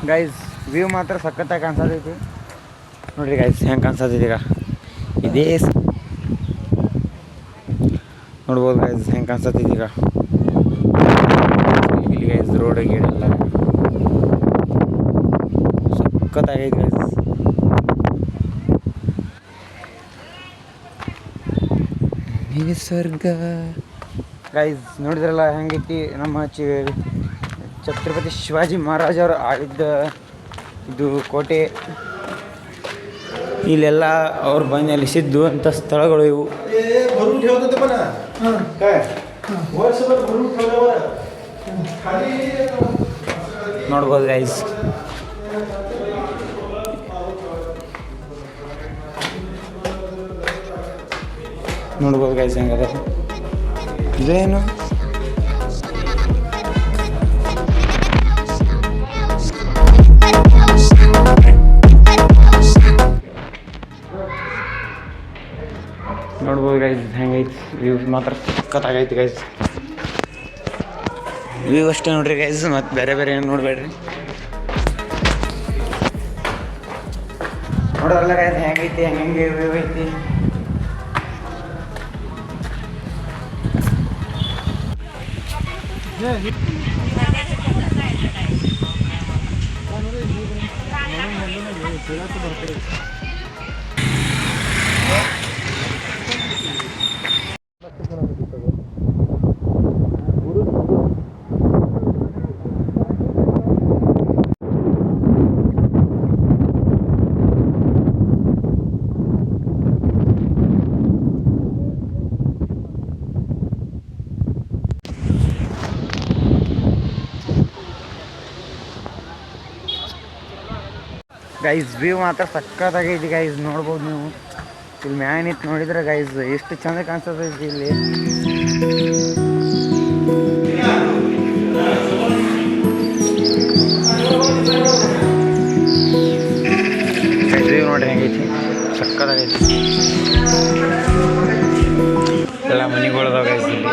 guys view ಮಾತ್ರ ಸಖತ್ತಾಗಿ ಕಾಣಿಸತೈತಿ ನೋಡ್ರಿ ಗೈಸ್ ಹೆಂಗೆ ಕಾಣಿಸತೈತಿ ಈಗ ಇದೇ ನೋಡ್ಬೋದು ಗೈಸ್ ಹೆಂಗೆ ಕಾಣಿಸತೈತಿ ಈಗ ಇಲ್ಲಿ ಗೈಸ್ ರೋಡ್ ಗೀಡೆಲ್ಲ ಸಖತ್ತಾಗೈತಿ ಗೈಸ್ ನಿಸರ್ಗ ಗೈಸ್ ನೋಡಿದ್ರಲ್ಲ ಹೆಂಗೈತಿ ನಮ್ಮ ಛತ್ರಪತಿ ಶಿವಾಜಿ ಮಹಾರಾಜರು ಆಳಿದ್ದ ಇದು ಕೋಟೆ ಇಲ್ಲೆಲ್ಲ ಅವ್ರು ಬಂದು ನೆಲೆಸಿದ್ದು ಅಂತ ಸ್ಥಳಗಳು ಇವು ನೋಡ್ಬೋದು ಗೈಸ್ ನೋಡ್ಬೋದು ಗೈಸ್ ಹೆಂಗದ ಇದೇನು ನೋಡ್ಬೋದು ಗೈಸ್ ಹೆಂಗೈತಿ ವ್ಯೂ ಮಾತ್ರ ಸಖತ್ತಾಗೈತಿ ಗೈಸ್ ವ್ಯೂ ಅಷ್ಟೇ ನೋಡ್ರಿ ಗೈಸ್ ಮತ್ತು ಬೇರೆ ಬೇರೆ ಏನು ನೋಡಬೇಡ್ರಿ ನೋಡೋಲ್ಲ ಗೈಸ್ ಹೆಂಗೈತಿ ಹೆಂಗೆ ವ್ಯೂ ಐತಿ ಗೈಸ್ ವ್ಯೂ ಮಾತ್ರ ಸಕ್ಕತ್ತಾಗೈತಿ ಗೈಸ್ ನೋಡ್ಬೋದು ನೀವು ಇಲ್ಲಿ ಮ್ಯಾಗ ನಿಂತು ನೋಡಿದ್ರೆ ಗೈಸ್ ಎಷ್ಟು ಚಂದ ಕಾಣಿಸ್ತೈತಿ ಇಲ್ಲಿ ವ್ಯೂ ನೋಡ್ರಿ ಹೆಂಗೈತಿ ಸಕ್ಕತ್ತಾಗೈತಿ ಎಲ್ಲ ಮನೆಗಳದಾವ ಗೈಸ್ ಇಲ್ಲಿ